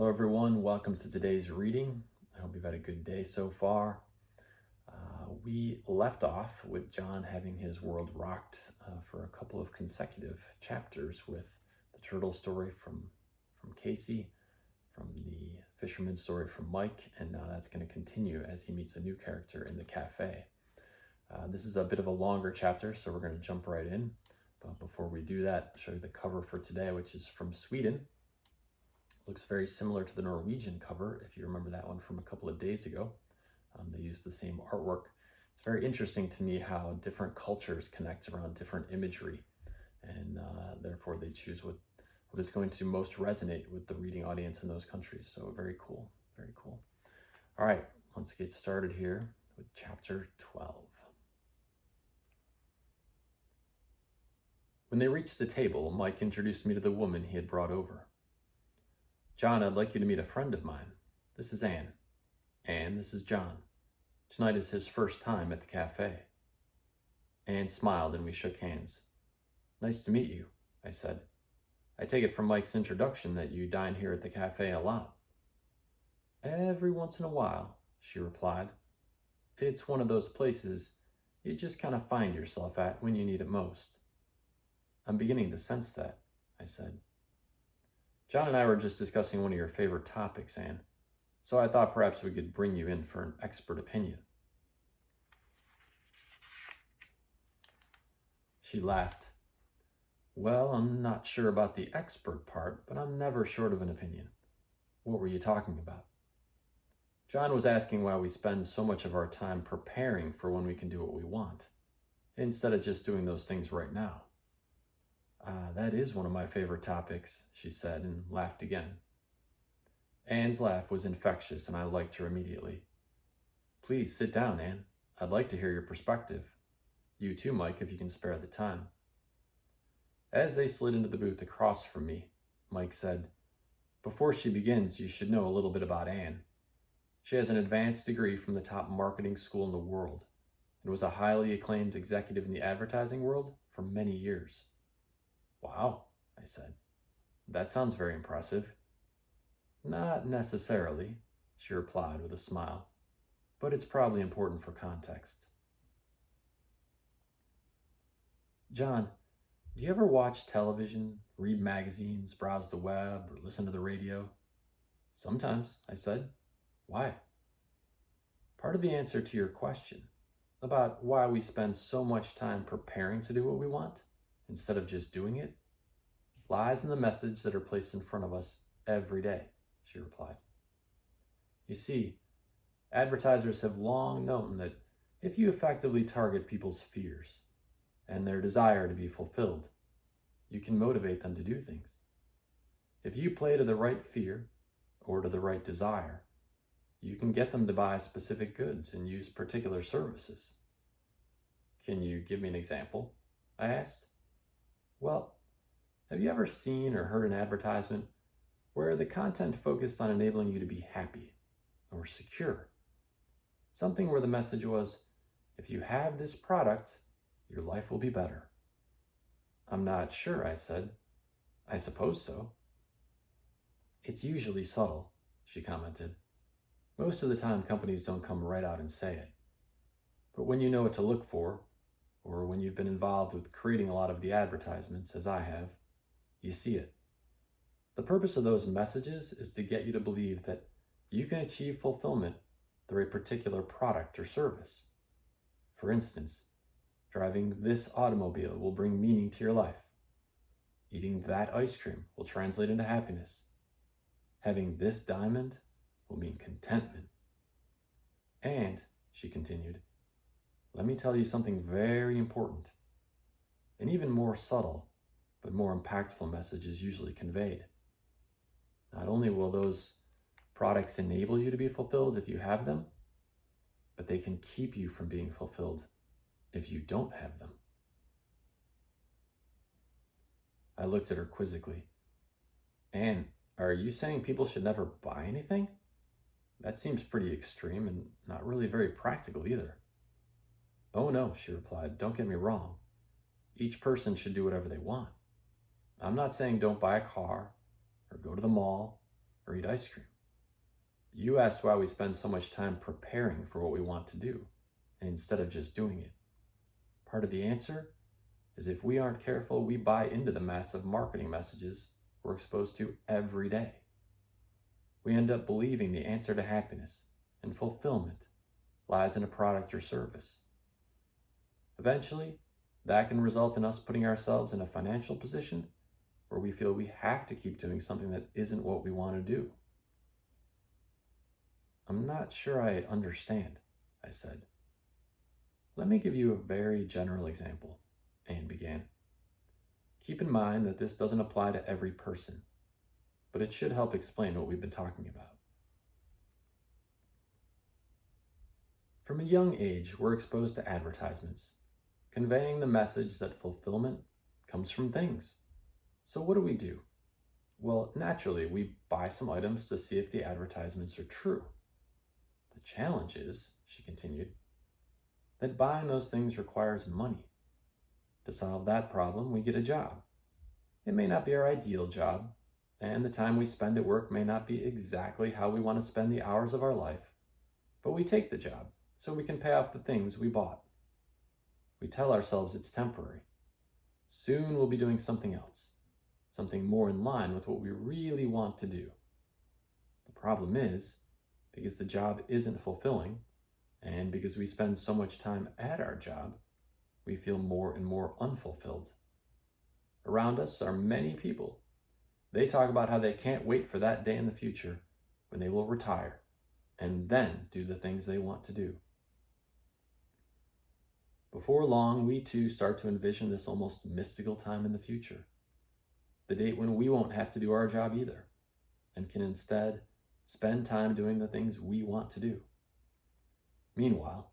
Hello everyone, welcome to today's reading. I hope you've had a good day so far. We left off with John having his world rocked for a couple of consecutive chapters with the turtle story from Casey, from the fisherman story from Mike, and now that's going to continue as he meets a new character in the cafe. This is a bit of a longer chapter, so we're going to jump right in. But before we do that, I'll show you the cover for today, which is from Sweden. Looks very similar to the Norwegian cover, if you remember that one from a couple of days ago. They use the same artwork. It's very interesting to me how different cultures connect around different imagery, and therefore they choose what is going to most resonate with the reading audience in those countries. So very cool, very cool. All right, let's get started here with chapter 12. When they reached the table, Mike introduced me to the woman he had brought over. John, I'd like you to meet a friend of mine. This is Anne. Anne, this is John. Tonight is his first time at the cafe. Anne smiled and we shook hands. Nice to meet you, I said. I take it from Mike's introduction that you dine here at the cafe a lot. Every once in a while, she replied. It's one of those places you just kind of find yourself at when you need it most. I'm beginning to sense that, I said. John and I were just discussing one of your favorite topics, Anne, so I thought perhaps we could bring you in for an expert opinion. She laughed. Well, I'm not sure about the expert part, but I'm never short of an opinion. What were you talking about? John was asking why we spend so much of our time preparing for when we can do what we want, instead of just doing those things right now. That is one of my favorite topics, she said, and laughed again. Anne's laugh was infectious, and I liked her immediately. Please sit down, Anne. I'd like to hear your perspective. You too, Mike, if you can spare the time. As they slid into the booth across from me, Mike said, Before she begins, you should know a little bit about Anne. She has an advanced degree from the top marketing school in the world and was a highly acclaimed executive in the advertising world for many years. Wow, I said. That sounds very impressive. Not necessarily, she replied with a smile, but it's probably important for context. John, do you ever watch television, read magazines, browse the web, or listen to the radio? Sometimes, I said. Why? Part of the answer to your question about why we spend so much time preparing to do what we want instead of just doing it, lies in the message that are placed in front of us every day, she replied. You see, advertisers have long known that if you effectively target people's fears and their desire to be fulfilled, you can motivate them to do things. If you play to the right fear or to the right desire, you can get them to buy specific goods and use particular services. Can you give me an example? I asked. Well, have you ever seen or heard an advertisement where the content focused on enabling you to be happy or secure? Something where the message was, if you have this product, your life will be better. I'm not sure, I said. I suppose so. It's usually subtle, she commented. Most of the time, companies don't come right out and say it. But when you know what to look for, or when you've been involved with creating a lot of the advertisements, as I have, you see it. The purpose of those messages is to get you to believe that you can achieve fulfillment through a particular product or service. For instance, driving this automobile will bring meaning to your life. Eating that ice cream will translate into happiness. Having this diamond will mean contentment. And, she continued, let me tell you something very important. An even more subtle, but more impactful message is usually conveyed. Not only will those products enable you to be fulfilled if you have them, but they can keep you from being fulfilled if you don't have them. I looked at her quizzically. Anne, are you saying people should never buy anything? That seems pretty extreme and not really very practical either. Oh no, she replied, don't get me wrong. Each person should do whatever they want. I'm not saying don't buy a car or go to the mall or eat ice cream. You asked why we spend so much time preparing for what we want to do, instead of just doing it. Part of the answer is if we aren't careful, we buy into the massive marketing messages we're exposed to every day. We end up believing the answer to happiness and fulfillment lies in a product or service. Eventually, that can result in us putting ourselves in a financial position where we feel we have to keep doing something that isn't what we want to do. I'm not sure I understand, I said. Let me give you a very general example, Anne began. Keep in mind that this doesn't apply to every person, but it should help explain what we've been talking about. From a young age, we're exposed to advertisements, conveying the message that fulfillment comes from things. So what do? Well, naturally, we buy some items to see if the advertisements are true. The challenge is, she continued, that buying those things requires money. To solve that problem, we get a job. It may not be our ideal job, and the time we spend at work may not be exactly how we want to spend the hours of our life, but we take the job so we can pay off the things we bought. We tell ourselves it's temporary. Soon we'll be doing something else, something more in line with what we really want to do. The problem is, because the job isn't fulfilling, and because we spend so much time at our job, we feel more and more unfulfilled. Around us are many people. They talk about how they can't wait for that day in the future when they will retire and then do the things they want to do. Before long, we too start to envision this almost mystical time in the future, the date when we won't have to do our job either, and can instead spend time doing the things we want to do. Meanwhile,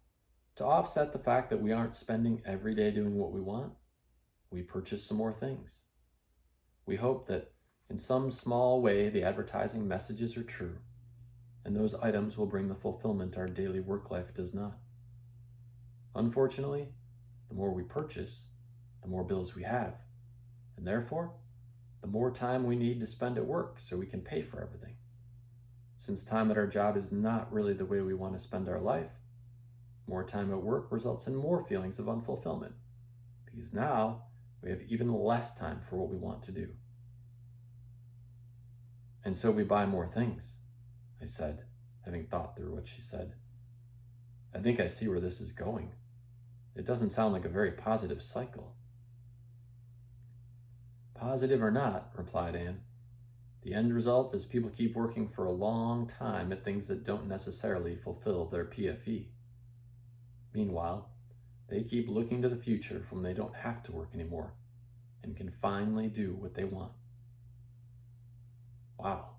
to offset the fact that we aren't spending every day doing what we want, we purchase some more things. We hope that in some small way the advertising messages are true, and those items will bring the fulfillment our daily work life does not. Unfortunately, the more we purchase, the more bills we have, and therefore, the more time we need to spend at work so we can pay for everything. Since time at our job is not really the way we want to spend our life, more time at work results in more feelings of unfulfillment, because now we have even less time for what we want to do. And so we buy more things, I said, having thought through what she said. I think I see where this is going. It doesn't sound like a very positive cycle. Positive or not, replied Anne, the end result is people keep working for a long time at things that don't necessarily fulfill their PFE. Meanwhile, they keep looking to the future from when they don't have to work anymore and can finally do what they want. Wow,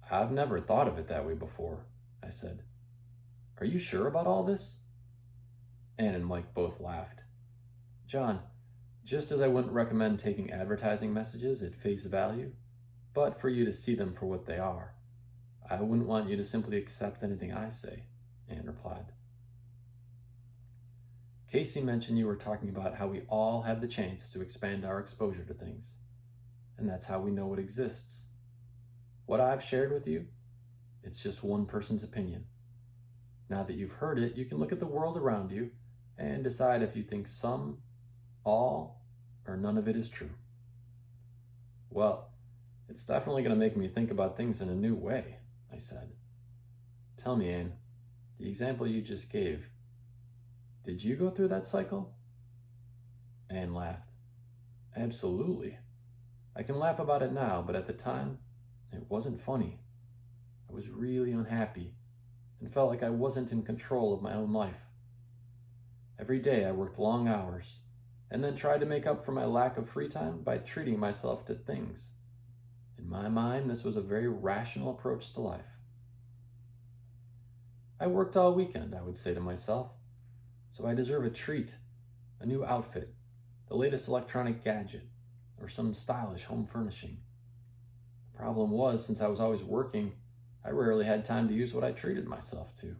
I've never thought of it that way before, I said. Are you sure about all this? Anne and Mike both laughed. John, just as I wouldn't recommend taking advertising messages at face value, but for you to see them for what they are, I wouldn't want you to simply accept anything I say, Anne replied. Casey mentioned you were talking about how we all have the chance to expand our exposure to things, and that's how we know what exists. What I've shared with you, it's just one person's opinion. Now that you've heard it, you can look at the world around you and decide if you think some, all, or none of it is true. Well, it's definitely going to make me think about things in a new way, I said. Tell me, Anne, the example you just gave, did you go through that cycle? Anne laughed. Absolutely. I can laugh about it now, but at the time, it wasn't funny. I was really unhappy and felt like I wasn't in control of my own life. Every day I worked long hours and then tried to make up for my lack of free time by treating myself to things. In my mind, this was a very rational approach to life. I worked all weekend, I would say to myself, so I deserve a treat, a new outfit, the latest electronic gadget, or some stylish home furnishing. The problem was, since I was always working, I rarely had time to use what I treated myself to.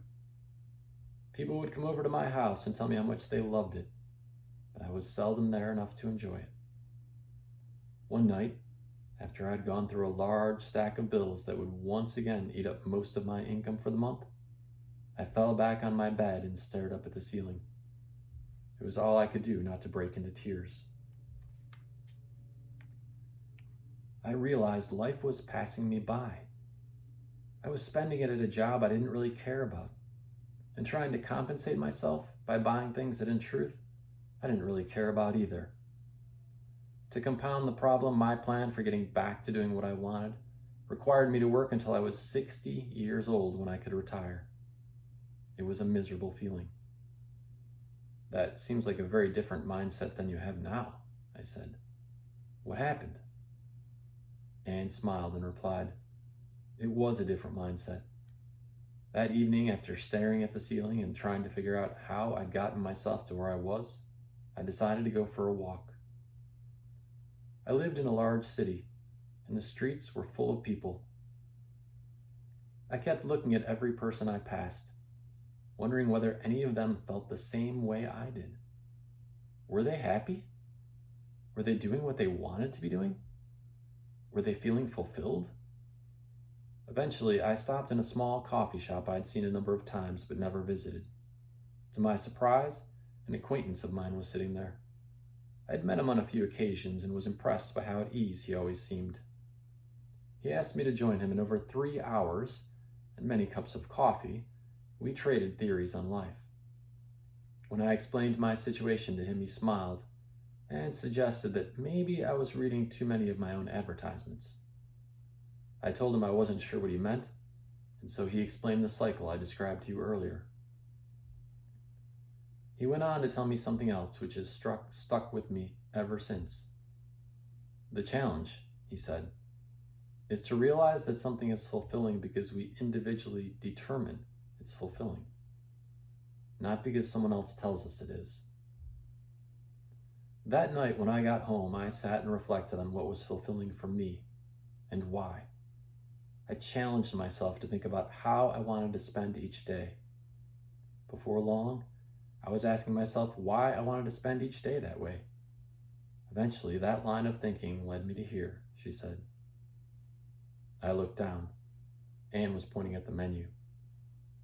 People would come over to my house and tell me how much they loved it, but I was seldom there enough to enjoy it. One night, After I'd gone through a large stack of bills that would once again eat up most of my income for the month, I fell back on my bed and stared up at the ceiling. It was all I could do not to break into tears. I realized life was passing me by. I was spending it at a job I didn't really care about, and trying to compensate myself by buying things that in truth I didn't really care about either. To compound the problem, my plan for getting back to doing what I wanted required me to work until I was 60 years old when I could retire. It was a miserable feeling. That seems like a very different mindset than you have now, I said. What happened? Anne smiled and replied, it was a different mindset. That evening, after staring at the ceiling and trying to figure out how I'd gotten myself to where I was, I decided to go for a walk. I lived in a large city, and the streets were full of people. I kept looking at every person I passed, wondering whether any of them felt the same way I did. Were they happy? Were they doing what they wanted to be doing? Were they feeling fulfilled? Eventually, I stopped in a small coffee shop I'd seen a number of times but never visited. To my surprise, an acquaintance of mine was sitting there. I'd met him on a few occasions and was impressed by how at ease he always seemed. He asked me to join him, and over 3 hours and many cups of coffee, we traded theories on life. When I explained my situation to him, he smiled and suggested that maybe I was reading too many of my own advertisements. I told him I wasn't sure what he meant, and so he explained the cycle I described to you earlier. He went on to tell me something else which has stuck with me ever since. The challenge, he said, is to realize that something is fulfilling because we individually determine it's fulfilling, not because someone else tells us it is. That night when I got home, I sat and reflected on what was fulfilling for me and why. I challenged myself to think about how I wanted to spend each day. Before long, I was asking myself why I wanted to spend each day that way. Eventually, that line of thinking led me to here, she said. I looked down. Anne was pointing at the menu.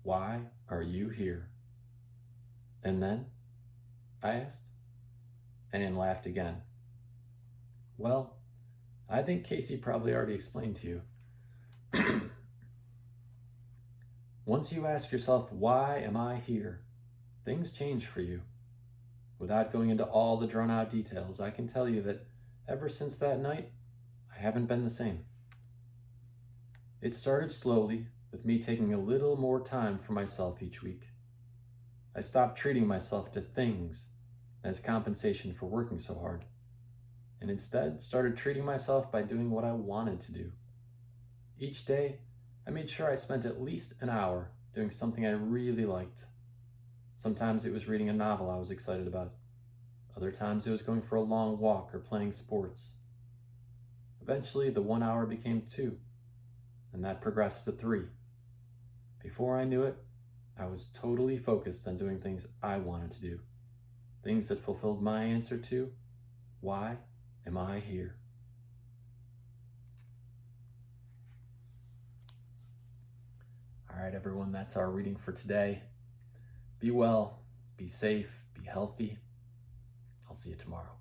Why are you here? And then? I asked. Anne laughed again. Well, I think Casey probably already explained to you. Once you ask yourself, why am I here? Things change for you. Without going into all the drawn-out details, I can tell you that ever since that night, I haven't been the same. It started slowly, with me taking a little more time for myself each week. I stopped treating myself to things as compensation for working so hard, and instead started treating myself by doing what I wanted to do. Each day, I made sure I spent at least an hour doing something I really liked. Sometimes it was reading a novel I was excited about. Other times it was going for a long walk or playing sports. Eventually, the 1 hour became 2, and that progressed to 3. Before I knew it, I was totally focused on doing things I wanted to do. Things that fulfilled my answer to, why am I here? All right, everyone, that's our reading for today. Be well, be safe, be healthy. I'll see you tomorrow.